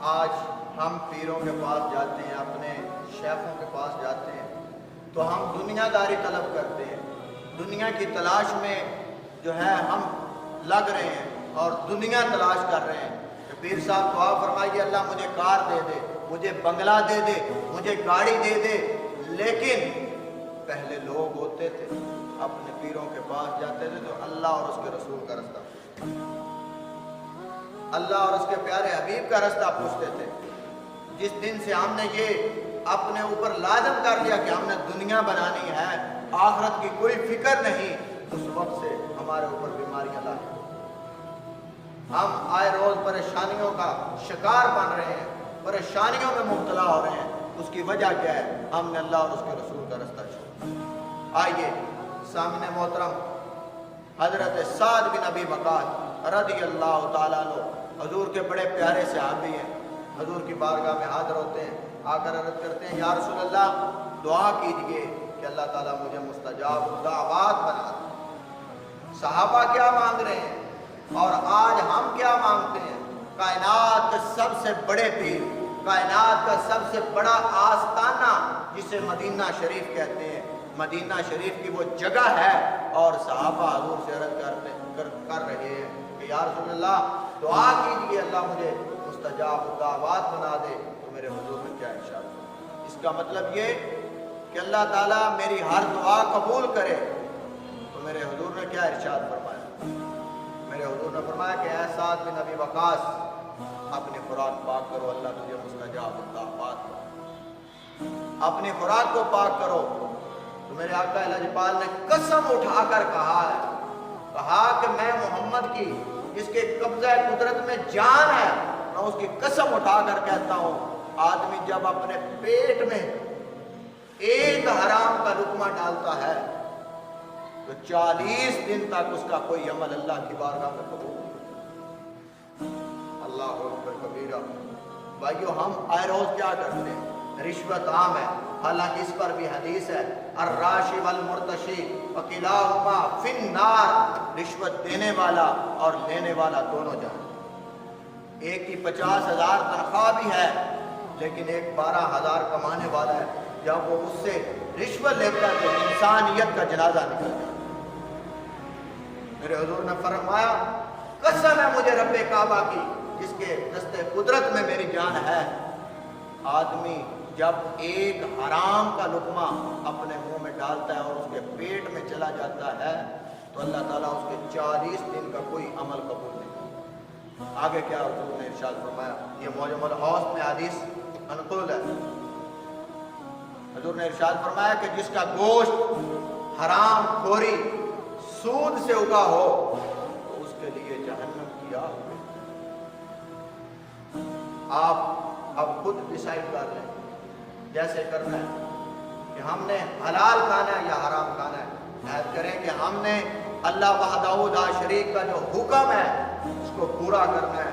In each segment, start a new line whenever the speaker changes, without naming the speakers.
آج ہم پیروں کے پاس جاتے ہیں، اپنے شیخوں کے پاس جاتے ہیں تو ہم دنیا داری طلب کرتے ہیں، دنیا کی تلاش میں جو ہے ہم لگ رہے ہیں اور دنیا تلاش کر رہے ہیں کہ پیر صاحب دعا فرمائیے اللہ مجھے کار دے دے، مجھے بنگلہ دے دے، مجھے گاڑی دے دے۔ لیکن پہلے لوگ ہوتے تھے اپنے پیروں کے پاس جاتے تھے تو اللہ اور اس کے رسول کا رستہ، اللہ اور اس کے پیارے حبیب کا رستہ پوچھتے تھے۔ جس دن سے ہم نے یہ اپنے اوپر لازم کر لیا کہ ہم نے دنیا بنانی ہے، آخرت کی کوئی فکر نہیں، اس وقت سے ہمارے اوپر بیماریاں لاحق، ہم آئے روز پریشانیوں کا شکار بن رہے ہیں، پریشانیوں میں مبتلا ہو رہے ہیں۔ اس کی وجہ کیا ہے؟ ہم نے اللہ اور اس کے رسول کا رستہ چھوڑا۔ آئیے سامنے محترم حضرت سعد بن ابی وقاص رضی اللہ تعالیٰ عنہ حضور کے بڑے پیارے صحابی ہیں، حضور کی بارگاہ میں حاضر ہوتے ہیں، آ کر عرض کرتے ہیں یا رسول اللہ دعا کیجئے کہ اللہ تعالیٰ مجھے مستجاب الدعوات بنا دے۔ صحابہ کیا مانگ رہے ہیں اور آج ہم کیا مانگتے ہیں؟ کائنات کے سب سے بڑے پیر، کائنات کا سب سے بڑا آستانہ جسے مدینہ شریف کہتے ہیں، مدینہ شریف کی وہ جگہ ہے، اور صحابہ حضور سے عرض کر رہے ہیں کہ یا رسول اللہ دعا کیجئے اللہ مجھے مستجاب الدعوات بنا دے۔ تو میرے حضور نے کیا ارشاد فرمایا؟ اس کا مطلب یہ کہ اللہ تعالیٰ میری ہر دعا قبول کرے۔ تو میرے حضور نے کیا ارشاد فرمایا؟ میرے حضور نے فرمایا کہ اے سعد بن ابی وقاص اپنی خوراک پاک کرو، اللہ تجھے مستجاب الدعوات بنا، اپنی خوراک کو پاک کرو۔ تو میرے آقا لاجپال نے قسم اٹھا کر کہا کہ میں محمد کی جس کے قبضہ قدرت میں جان ہے، میں اس کی قسم اٹھا کر کہتا ہوں آدمی جب اپنے پیٹ میں ایک حرام کا لقمہ ڈالتا ہے تو 40 دن تک اس کا کوئی عمل اللہ کی بارگاہ میں قبول نہیں۔ اللہ اکبر کبیرہ۔ بھائیو ہم آئے روز کیا کرتے ہیں؟ رشوت عام ہے، حالانکہ اس پر بھی حدیث ہے الراشی والمرتشی وکلاہما فی النار، رشوت دینے والا اور لینے والا دونوں جہنم۔ ایک کی 50,000 تنخواہ بھی ہے لیکن ایک 12,000 کمانے والا ہے، جب وہ اس سے رشوت لیتا ہے تو انسانیت کا جنازہ نکل جاتا ہے۔ میرے حضور نے فرمایا قسم ہے مجھے رب کعبہ کی جس کے دستے قدرت میں میری جان ہے، آدمی جب ایک حرام کا لقمہ اپنے منہ میں ڈالتا ہے اور اس کے پیٹ میں چلا جاتا ہے تو اللہ تعالیٰ اس کے 40 دن کا کوئی عمل قبول نہیں کرتا۔ آگے کیا حضور نے ارشاد فرمایا؟ یہ معجم الحوض میں حدیث منقول ہے۔ حضور نے ارشاد فرمایا کہ جس کا گوشت حرام خوری سود سے اگا ہو تو اس کے لیے جہنم کی آگ۔ آپ اب خود ڈیسائیڈ کر لیں جیسے کرنا ہے کہ ہم نے حلال کھانا ہے یا حرام کھانا ہے۔ عہد کریں کہ ہم نے اللہ وحدہ لا شریک کا جو حکم ہے اس کو پورا کرنا ہے،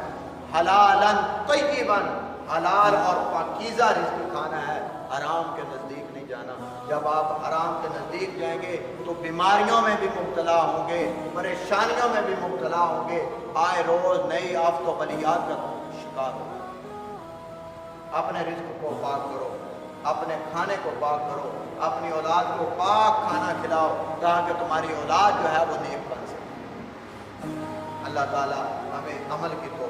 حلالن طیبن، حلال اور پاکیزہ رزق کھانا ہے، حرام کے نزدیک نہیں جانا۔ جب آپ حرام کے نزدیک جائیں گے تو بیماریوں میں بھی مبتلا ہوں گے، پریشانیوں میں بھی مبتلا ہوں گے، آئے روز نئی آفت و بلیات کا شکار ہوں گے۔ اپنے رزق کو پاک کرو، اپنے کھانے کو پاک کرو، اپنی اولاد کو پاک کھانا کھلاؤ تاکہ تمہاری اولاد جو ہے وہ نیک بن سکے۔ اللہ تعالیٰ ہمیں عمل کی توفیق